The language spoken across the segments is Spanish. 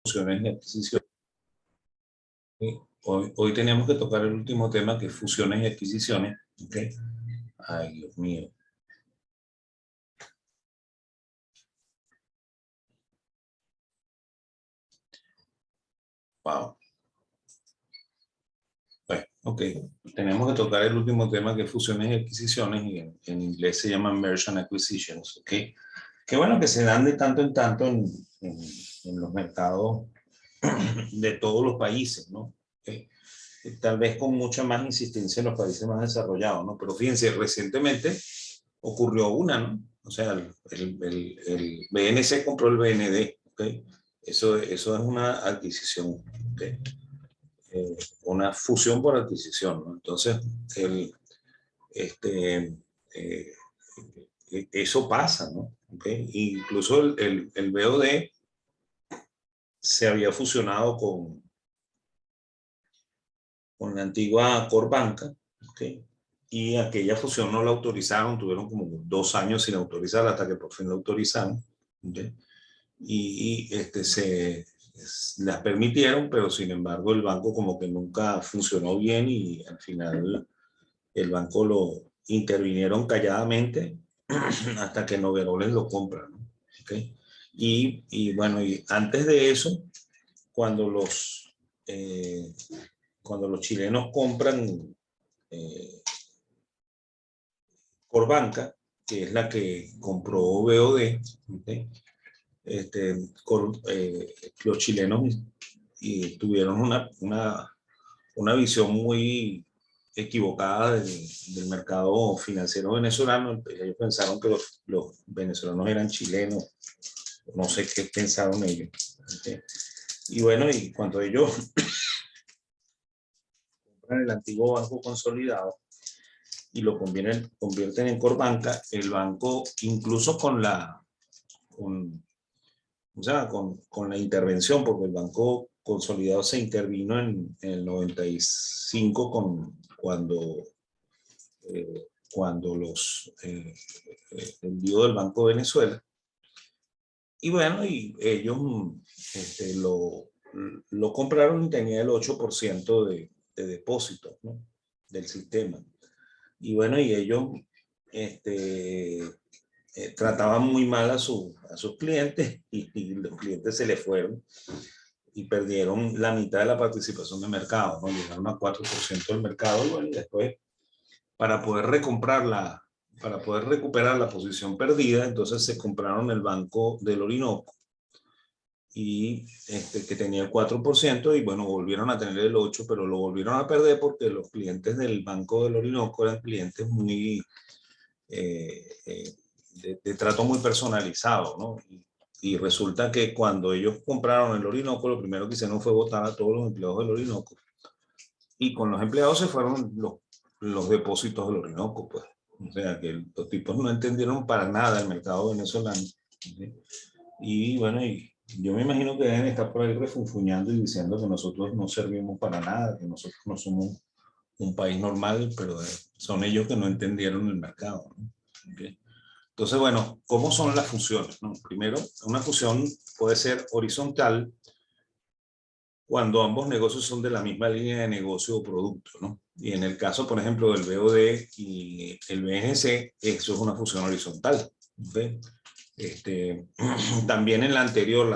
fusiones y adquisiciones. Hoy tenemos que tocar el último tema, que es fusiones y adquisiciones. ¿Okay? Ay, Dios mío. Wow. Bueno, ok. Tenemos que tocar el último tema, que es fusiones y adquisiciones, y en inglés se llaman mergers and acquisitions. ¿Ok? Qué bueno que se dan de tanto en tanto en los mercados de todos los países, ¿no? ¿Okay? Tal vez con mucha más insistencia en los países más desarrollados, ¿no? Pero fíjense, recientemente ocurrió una, ¿no? O sea, el BNC compró el BND, ¿ok? Eso es una adquisición, ¿ok? Una fusión por adquisición, ¿no? Entonces, este, eh, eso pasa, ¿no? ¿Okay? Incluso el BOD se había fusionado con la antigua Corbanca, ¿okay? Y aquella fusión no la autorizaron, tuvieron como 2 años sin autorizar hasta que por fin la autorizaron, ¿okay? Se las permitieron, pero sin embargo el banco como que nunca funcionó bien y al final el banco lo intervinieron calladamente hasta que Noveroles lo compra, ¿no? ¿Okay? Bueno, y antes de eso, cuando los, eh, cuando los chilenos compran eh, Corbanca, que es la que compró BOD, ¿okay? Los chilenos tuvieron una visión muy equivocada del mercado financiero venezolano. Ellos pensaron que los venezolanos eran chilenos, no sé qué pensaron ellos. ¿Okay? Y bueno, y cuando ellos compran el antiguo Banco Consolidado y lo convierten en Corbanca, el banco, incluso con la intervención, porque el Banco Consolidado se intervino en el 95 cuando el lío del Banco de Venezuela. Y bueno, y ellos lo compraron y tenía el 8% de depósitos, ¿no? Del sistema. Y bueno, y ellos trataban muy mal a sus clientes y los clientes se les fueron y perdieron la mitad de la participación de mercado, ¿no? Llegaron a 4% del mercado y bueno, y después para poder para poder recuperar la posición perdida, entonces se compraron el Banco del Orinoco y que tenía el 4% y bueno, volvieron a tener el 8%, pero lo volvieron a perder porque los clientes del Banco del Orinoco eran clientes muy de trato muy personalizado, ¿no? Y resulta que cuando ellos compraron el Orinoco, lo primero que hicieron fue votar a todos los empleados del Orinoco. Y con los empleados se fueron los depósitos del Orinoco, pues. O sea, que los tipos no entendieron para nada el mercado venezolano. ¿Sí? Y bueno, y yo me imagino que deben estar por ahí refunfuñando y diciendo que nosotros no servimos para nada, que nosotros no somos un país normal, pero son ellos que no entendieron el mercado, ¿no? ¿Okay? Entonces, bueno, ¿cómo son las fusiones, no? Primero, una fusión puede ser horizontal cuando ambos negocios son de la misma línea de negocio o producto, ¿no? Y en el caso, por ejemplo, del BOD y el BNC, eso es una fusión horizontal, ¿okay? También en la anterior,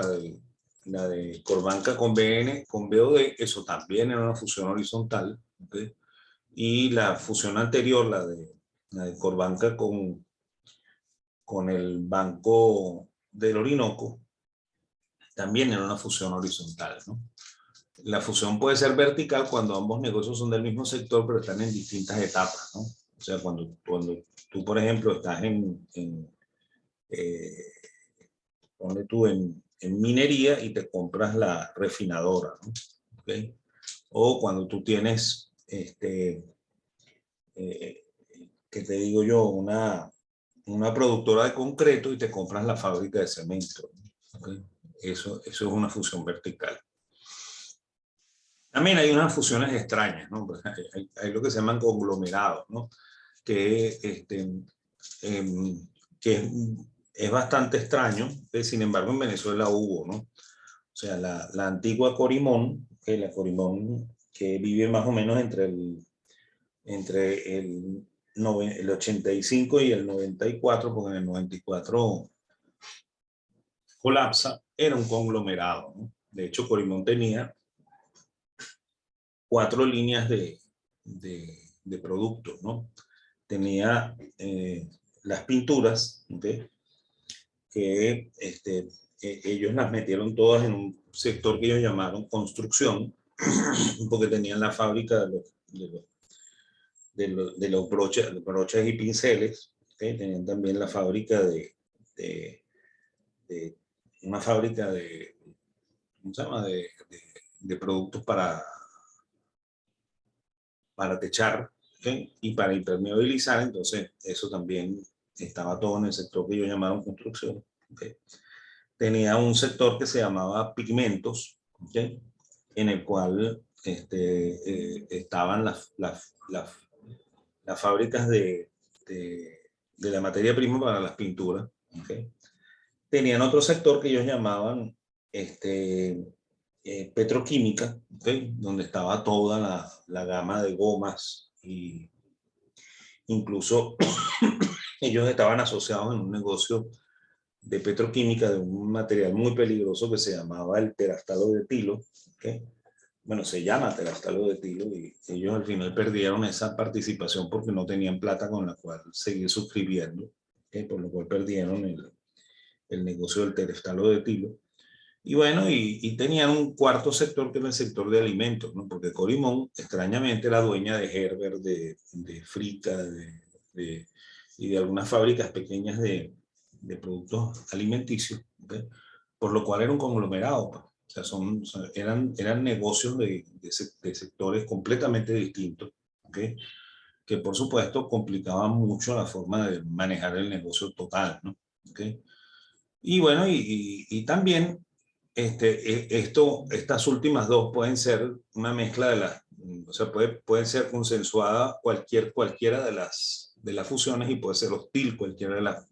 la de Corbanca con BOD, eso también era una fusión horizontal, ¿okay? Y la fusión anterior, la de Corbanca con el Banco del Orinoco, también era una fusión horizontal, ¿no? La fusión puede ser vertical cuando ambos negocios son del mismo sector, pero están en distintas etapas, ¿no? O sea, cuando tú, por ejemplo, estás ponle tú en minería y te compras la refinadora, ¿no? ¿Okay? O cuando tú tienes, ¿qué te digo yo? Una productora de concreto y te compras la fábrica de cemento, ¿no? ¿Okay? Eso es una fusión vertical. También hay unas fusiones extrañas, ¿no? Pues hay lo que se llaman conglomerados, ¿no? Que, que es bastante extraño, sin embargo en Venezuela hubo, ¿no? sea, la antigua Corimón, la Corimón que vive más o menos entre el 85 y el 94, porque en el 94 colapsa, era un conglomerado, ¿no? De hecho, Corimón tenía 4 líneas de productos, ¿no? Tenía las pinturas, ¿okay? Que ellos las metieron todas en un sector que ellos llamaron construcción, porque tenían la fábrica de los broches y pinceles, ¿okay? Tenían también la fábrica de una fábrica de, ¿cómo se llama? De productos para techar, ¿okay? Y para impermeabilizar. Entonces eso también estaba todo en el sector que ellos llamaron construcción, ¿okay? Tenía un sector que se llamaba pigmentos, ¿okay? En el cual estaban las fábricas de la materia prima para las pinturas, ¿okay? Tenían otro sector que ellos llamaban petroquímica, ¿okay? Donde estaba toda la gama de gomas, y incluso ellos estaban asociados en un negocio de petroquímica de un material muy peligroso que se llamaba el terastalo de etilo, ¿okay? Bueno, se llama terastalo de etilo, y ellos al final perdieron esa participación porque no tenían plata con la cual seguir suscribiendo, ¿okay? Por lo cual perdieron el negocio del terastalo de etilo. Y bueno, y tenían un cuarto sector que era el sector de alimentos, ¿no? Porque Corimón, extrañamente, era dueña de Gerber, de Frica, y de algunas fábricas pequeñas de productos alimenticios, ¿okay? Por lo cual era un conglomerado, pues. O sea, eran negocios de sectores completamente distintos, ¿okay? Que por supuesto complicaban mucho la forma de manejar el negocio total, ¿no? ¿Okay? Y bueno, y también estas últimas dos pueden ser una mezcla o sea, pueden ser consensuada cualquiera de las fusiones, y puede ser hostil cualquiera de las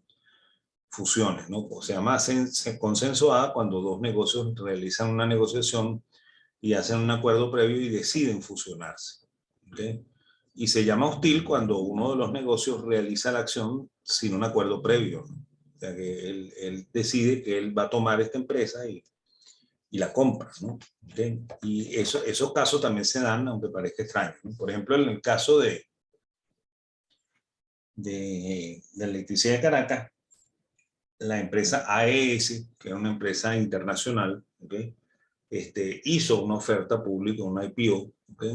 fusiones, ¿no? O sea, más consensuada cuando dos negocios realizan una negociación y hacen un acuerdo previo y deciden fusionarse, ¿okay? Y se llama hostil cuando uno de los negocios realiza la acción sin un acuerdo previo, ¿no? O sea, que él decide que él va a tomar esta empresa y la compra, ¿no? ¿Okay? Y esos casos también se dan, aunque parezca extraño, ¿no? Por ejemplo, en el caso de la electricidad de Caracas, la empresa AES, que es una empresa internacional, ¿okay? Hizo una oferta pública, una IPO, ¿okay?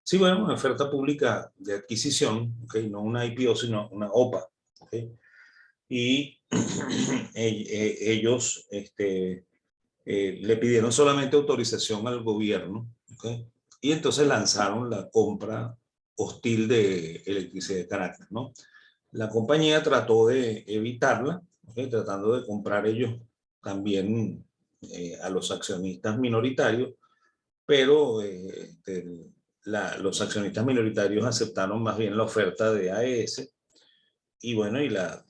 Sí, bueno, una oferta pública de adquisición, ¿okay? No una IPO, sino una OPA, ¿okay? Y ellos le pidieron solamente autorización al gobierno, ¿okay? Y entonces lanzaron la compra hostil de Electricidad de Caracas, ¿no? La compañía trató de evitarla, ¿okay? Tratando de comprar ellos también a los accionistas minoritarios, pero los accionistas minoritarios aceptaron más bien la oferta de AES, y bueno, y la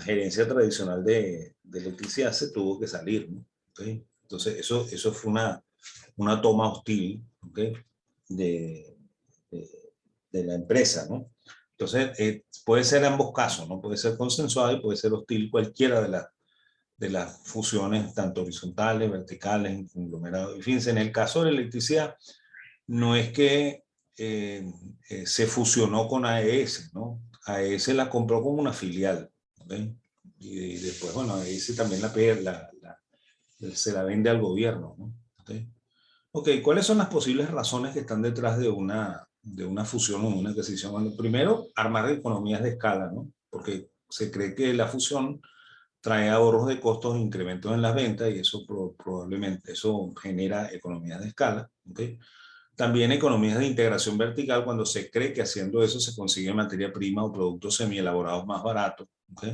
gerencia tradicional de electricidad se tuvo que salir, ¿no? ¿Okay? Entonces, eso fue una toma hostil, ¿okay? de, de, de la empresa, ¿no? Entonces, puede ser ambos casos, ¿no? Puede ser consensuado y puede ser hostil cualquiera de las fusiones, tanto horizontales, verticales, en conglomerados. Y fíjense, en el caso de la electricidad, no es que se fusionó con AES, ¿no? AES la compró como una filial, ¿okay? Y después, bueno, AES también se la vende al gobierno, ¿no? ¿Okay? Ok, ¿cuáles son las posibles razones que están detrás de una fusión o una adquisición? Bueno, primero, armar economías de escala, ¿no? Porque se cree que la fusión trae ahorros de costos e incrementos en las ventas, y eso probablemente eso genera economías de escala, ¿ok? También economías de integración vertical, cuando se cree que haciendo eso se consigue materia prima o productos semielaborados más baratos, ¿ok?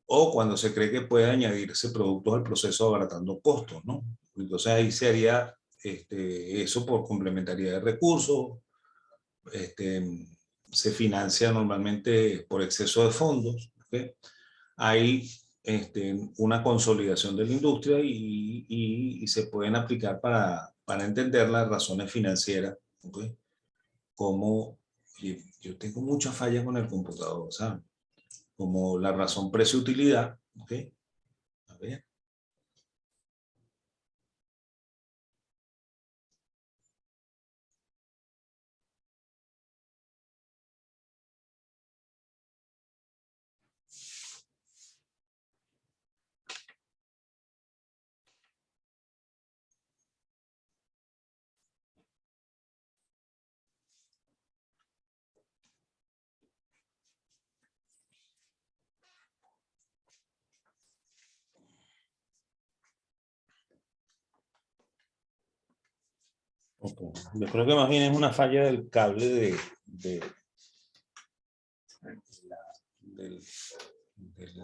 O cuando se cree que puede añadirse productos al proceso abaratando costos, ¿no? Entonces ahí se haría eso por complementariedad de recursos. Se financia normalmente por exceso de fondos, ¿okay? Hay una consolidación de la industria y se pueden aplicar para entender las razones financieras, ¿ok? Como, yo tengo mucha falla con el computador, ¿sabes? Como la razón precio-utilidad, ¿ok? A ver. Okay. Yo creo que más bien es una falla del cable la, del, del,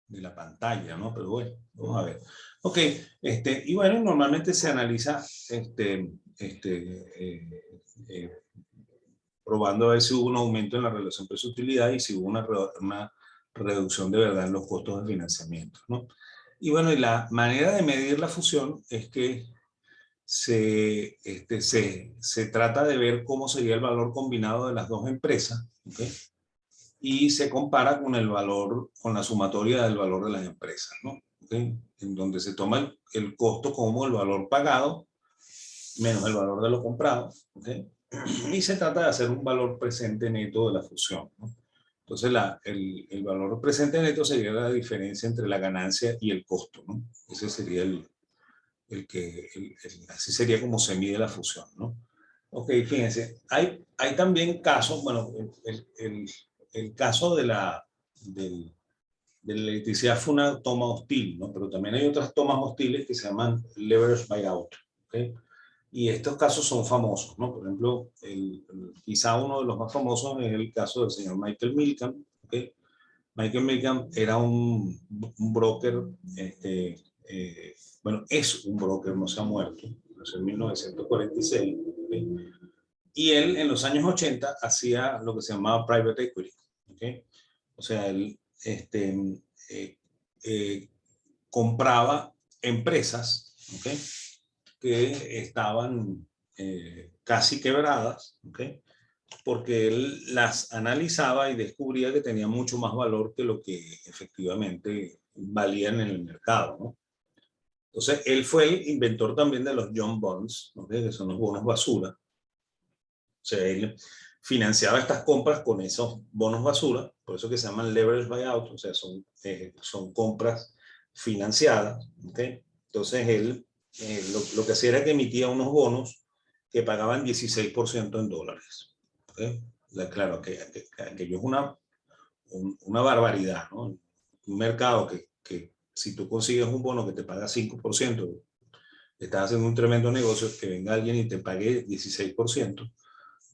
de la pantalla, ¿no? Pero bueno, vamos a ver. Ok, y bueno, normalmente se analiza eh, probando a ver si hubo un aumento en la relación precio-utilidad y si hubo una reducción de verdad en los costos de financiamiento, ¿no? Y bueno, y la manera de medir la fusión es que se trata de ver cómo sería el valor combinado de las dos empresas, ¿okay? Y se compara con el valor, con la sumatoria del valor de las empresas, ¿no? ¿Okay? En donde se toma el costo como el valor pagado menos el valor de lo comprado, ¿okay? Y se trata de hacer un valor presente neto de la fusión, ¿no? Entonces, el valor presente neto sería la diferencia entre la ganancia y el costo, ¿no? Ese sería así sería como se mide la fusión, ¿no? Ok, fíjense, hay también casos, bueno, el caso de la electricidad fue una toma hostil, ¿no? Pero también hay otras tomas hostiles que se llaman leverage buyout, ¿ok? Y estos casos son famosos, ¿no? Por ejemplo, quizá uno de los más famosos es el caso del señor Michael Milken, ¿ok? Michael Milken era un broker, bueno, es un broker, no se ha muerto, nació en 1946, ¿okay? Y él en los años 80 hacía lo que se llamaba private equity, ¿okay? O sea, él eh, eh, compraba empresas, ¿okay? Que estaban casi quebradas, ¿okay? Porque él las analizaba y descubría que tenían mucho más valor que lo que efectivamente valían en el mercado, ¿no? Entonces, él fue el inventor también de los John Bonds, ¿no? Que son los bonos basura. O sea, él financiaba estas compras con esos bonos basura, por eso que se llaman leverage buyout, o sea, son compras financiadas, ¿okay? Entonces, él lo que hacía era que emitía unos bonos que pagaban 16% en dólares, ¿okay? Claro, que aquello es una barbaridad, ¿no? Un mercado que si tú consigues un bono que te paga 5%, estás haciendo un tremendo negocio, que venga alguien y te pague 16%,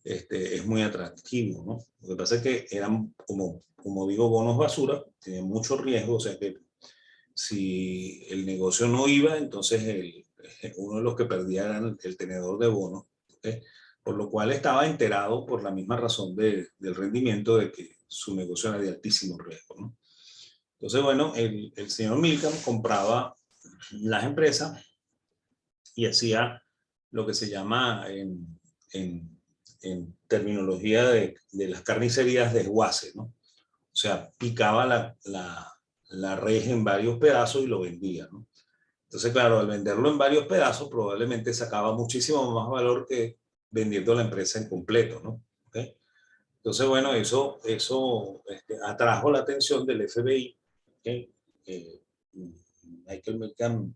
es muy atractivo, ¿no? Lo que pasa es que eran, como digo, bonos basura, tenían mucho riesgo, o sea que si el negocio no iba, entonces uno de los que perdía era el tenedor de bonos, ¿okay? Por lo cual estaba enterado por la misma razón del rendimiento de que su negocio era de altísimo riesgo, ¿no? Entonces, bueno, el señor Milgram compraba las empresas y hacía lo que se llama en terminología de las carnicerías desguace, ¿no? O sea, picaba la res en varios pedazos y lo vendía, ¿no? Entonces, claro, al venderlo en varios pedazos probablemente sacaba muchísimo más valor que vendiendo la empresa en completo, ¿no? ¿Okay? Entonces, bueno, eso atrajo la atención del FBI, ¿okay? Michael Milken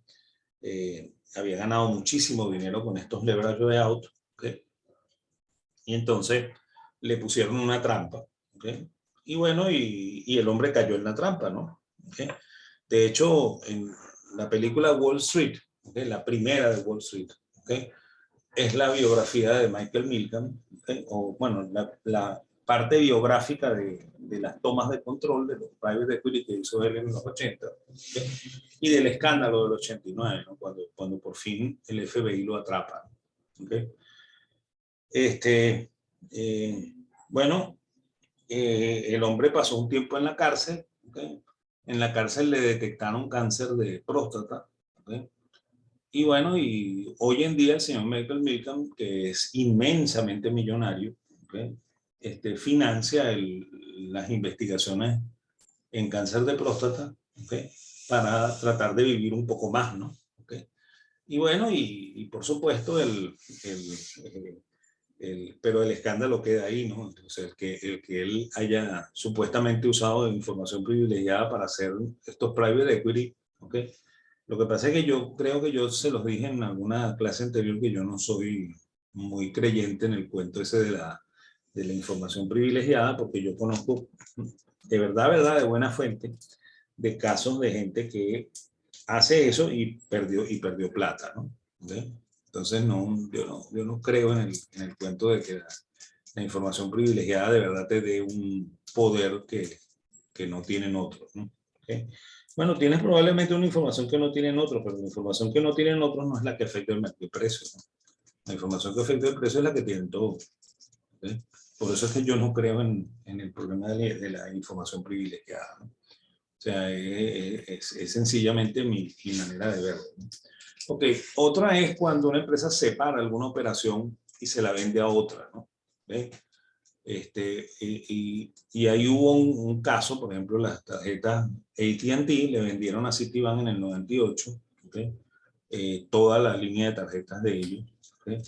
había ganado muchísimo dinero con estos leverage buyout, ¿okay? Y entonces le pusieron una trampa, ¿okay? Y bueno, y el hombre cayó en la trampa, ¿no? ¿Okay? De hecho, en la película Wall Street, ¿okay? La primera de Wall Street, ¿okay? Es la biografía de Michael Milken, ¿okay? O bueno, la parte biográfica de las tomas de control de los private equity que hizo él en los 80, ¿okay? Y del escándalo del 89, ¿no? Cuando por fin el FBI lo atrapa, ¿okay? Este, eh, bueno, el hombre pasó un tiempo en la cárcel, ¿okay? En la cárcel le detectaron cáncer de próstata. ¿Okay? Y bueno, y hoy en día el señor Michael Milken, que es inmensamente millonario, ¿okay? Financia las investigaciones en cáncer de próstata, ¿okay? Para tratar de vivir un poco más, ¿no? ¿Okay? Y bueno, y por supuesto, pero el escándalo queda ahí, ¿no? Entonces, el que él haya supuestamente usado información privilegiada para hacer estos private equity, ¿ok? Lo que pasa es que yo creo que yo se los dije en alguna clase anterior que yo no soy muy creyente en el cuento ese de la información privilegiada, porque yo conozco verdad, de buena fuente, de casos de gente que hace eso y perdió plata, ¿no? ¿Okay? Entonces, no, yo no creo en el cuento de que la información privilegiada de verdad te dé un poder que no tienen otros, ¿no? ¿Okay? Bueno, tienes probablemente una información que no tienen otros, pero la información que no tienen otros no es la que afecta el precio, ¿no? La información que afecta el precio es la que tienen todos. ¿Okay? Por eso es que yo no creo en el problema de la información privilegiada, ¿no? O sea, es sencillamente mi manera de verlo, ¿no? Ok, otra es cuando una empresa separa alguna operación y se la vende a otra, ¿no? ¿Ve? Y ahí hubo un caso, por ejemplo, las tarjetas AT&T le vendieron a Citibank en el 98, ¿okay? Toda la línea de tarjetas de ellos, ¿okay?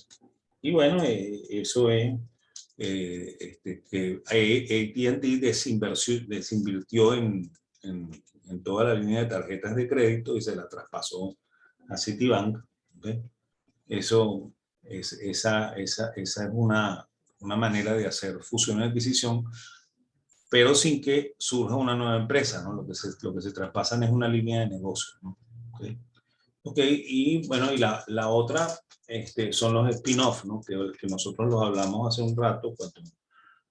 Y bueno, eso es que AT&T desinvirtió en toda la línea de tarjetas de crédito y se la traspasó a Citibank. ¿Okay? Eso esa es una manera de hacer fusión y adquisición, pero sin que surja una nueva empresa, ¿no? Lo que se traspasan es una línea de negocio, ¿no? ¿Okay? Ok, y bueno, y la otra son los spin-off, ¿no? Que nosotros los hablamos hace un rato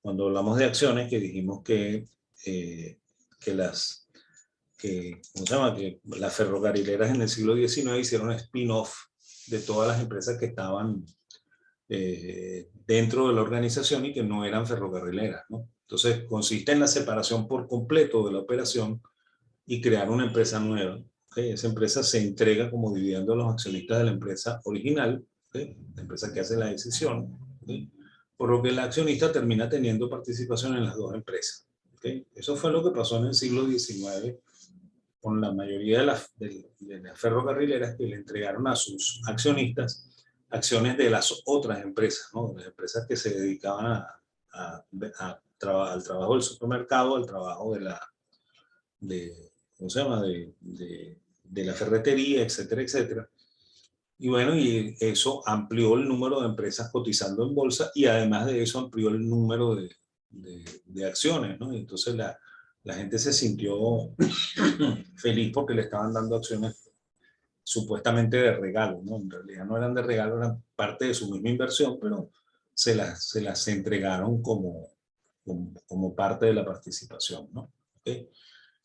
cuando hablamos de acciones, que dijimos eh, que ¿cómo se llama? Que las ferrocarrileras en el siglo XIX hicieron spin-off de todas las empresas que estaban dentro de la organización y que no eran ferrocarrileras, ¿no? Entonces, consiste en la separación por completo de la operación y crear una empresa nueva. ¿Okay? Esa empresa se entrega como dividendo a los accionistas de la empresa original, ¿okay? La empresa que hace la decisión, ¿okay? Por lo que el accionista termina teniendo participación en las dos empresas. ¿Okay? Eso fue lo que pasó en el siglo XIX con la mayoría de las ferrocarrileras, que le entregaron a sus accionistas acciones de las otras empresas, ¿no? Las empresas que se dedicaban al trabajo del supermercado, al trabajo ¿cómo se llama? De la ferretería, etcétera, etcétera. Y bueno, y eso amplió el número de empresas cotizando en bolsa y además de eso amplió el número de acciones, ¿no? Y entonces la gente se sintió feliz porque le estaban dando acciones supuestamente de regalo, ¿no? En realidad no eran de regalo, eran parte de su misma inversión, pero se las entregaron como parte de la participación, ¿no? ¿Okay?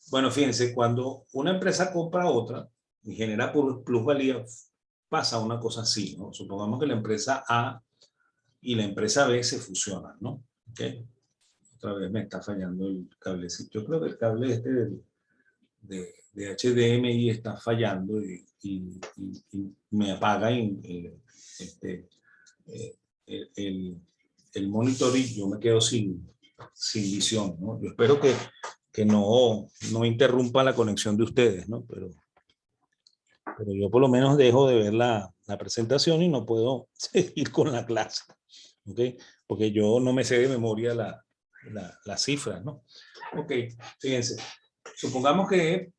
Bueno, fíjense, cuando una empresa compra otra y genera plusvalía, pasa una cosa así, ¿no? Supongamos que la empresa A y la empresa B se fusionan, ¿no? ¿Okay? Otra vez me está fallando el cablecito. Yo creo que el cable de HDMI está fallando y me apaga eh, el monitor y yo me quedo sin visión, ¿no? Yo espero que no interrumpa la conexión de ustedes, ¿no? Pero yo por lo menos dejo de ver la presentación y no puedo seguir con la clase, ¿ok? Porque yo no me sé de memoria las cifras, ¿no? Ok, fíjense. Supongamos que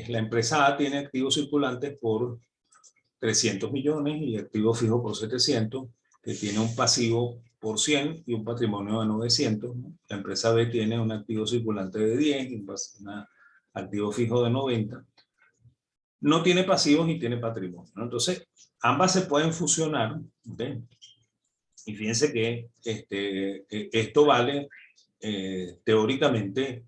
la empresa A tiene activos circulantes por 300 millones y activos fijos por 700, que tiene un pasivo por 100 y un patrimonio de 900, ¿no? La empresa B tiene un activo circulante de 10 y un activo fijo de 90. No tiene pasivos ni tiene patrimonio, ¿no? Entonces, ambas se pueden fusionar, ¿okay? Y fíjense que esto vale teóricamente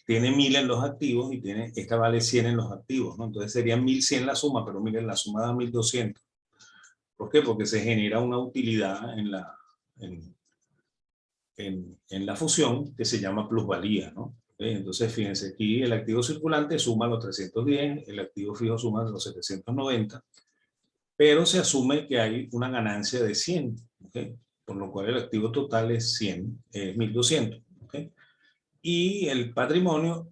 tiene 1000 en los activos y esta vale 100 en los activos, ¿no? Entonces serían 1100 la suma, pero miren, la suma da 1200. ¿Por qué? Porque se genera una utilidad en la fusión que se llama plusvalía, ¿no? Entonces, fíjense, aquí el activo circulante suma los 310, el activo fijo suma los 790, pero se asume que hay una ganancia de 100, ¿ok? Por lo cual el activo total es 100, 1200, ¿ok? Y el patrimonio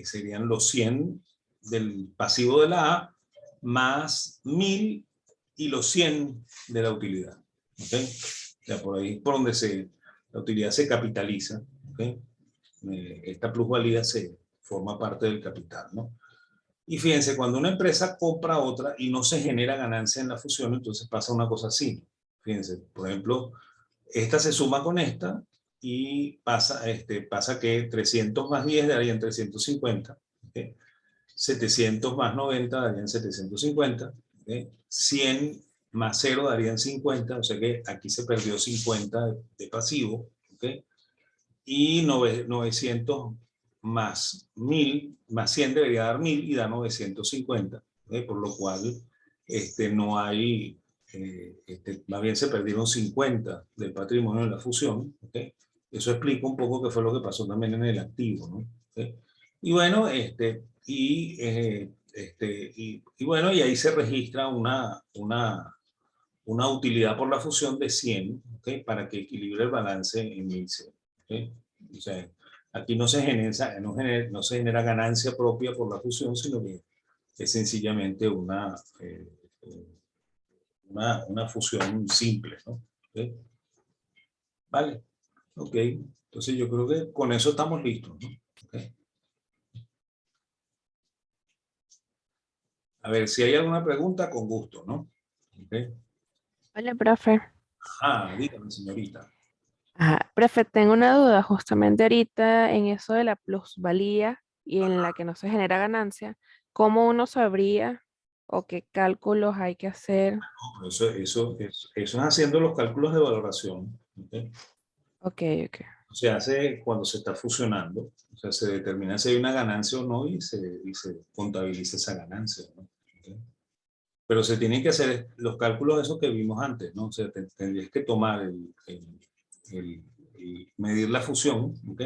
serían los 100 del pasivo de la A más 1000 y los 100 de la utilidad, ¿ok? Ya por ahí por donde la utilidad se capitaliza, ¿ok? Esta plusvalía se forma parte del capital, ¿no? Y fíjense, cuando una empresa compra otra y no se genera ganancia en la fusión, entonces pasa una cosa así. Fíjense, por ejemplo, esta se suma con esta y pasa que 300 más 10 darían 350, ¿okay? 700 más 90 darían 750, ¿okay? 100 más 0 darían 50, o sea que aquí se perdió 50 de pasivo, ¿okay? Y 900 más 1000, más 100 debería dar 1000 y da 950, por lo cual no hay, más bien se perdieron 50 del patrimonio en la fusión. ¿Okay? Eso explica un poco qué fue lo que pasó también en el activo, ¿no? ¿Okay? Y bueno, y bueno, y ahí se registra una utilidad por la fusión de 100, ¿okay? Para que equilibre el balance en 1100. ¿Okay? O sea, aquí no se genera ganancia propia por la fusión, sino que es sencillamente una fusión simple, ¿no? ¿Okay? Vale, ok. Entonces yo creo que con eso estamos listos, ¿no? ¿Okay? A ver, si hay alguna pregunta, con gusto, ¿no? ¿Okay? Hola, profe. Ah, dígame, señorita. Ajá, profe, tengo una duda justamente ahorita en eso de la plusvalía y en la que no se genera ganancia. ¿Cómo uno sabría o qué cálculos hay que hacer? Eso es haciendo los cálculos de valoración. ¿Okay? Ok, ok. Se hace cuando se está fusionando, o sea, se determina si hay una ganancia o no y se contabiliza esa ganancia, ¿no? ¿Okay? Pero se tienen que hacer los cálculos de esos que vimos antes, ¿no? O sea, tendrías que tomar medir la fusión, ¿ok?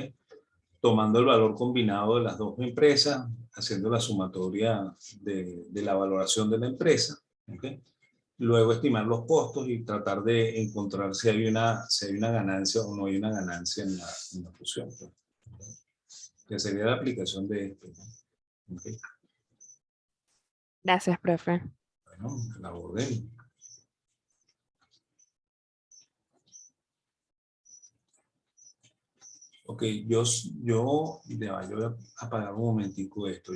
Tomando el valor combinado de las dos empresas, haciendo la sumatoria de la valoración de la empresa, ¿ok? Luego estimar los costos y tratar de encontrar si hay una ganancia o no hay una ganancia en la fusión, pues, que sería la aplicación de esto, ¿no? Okay. Gracias, profe. Bueno, la orden. Ok, yo voy a apagar un momentico esto.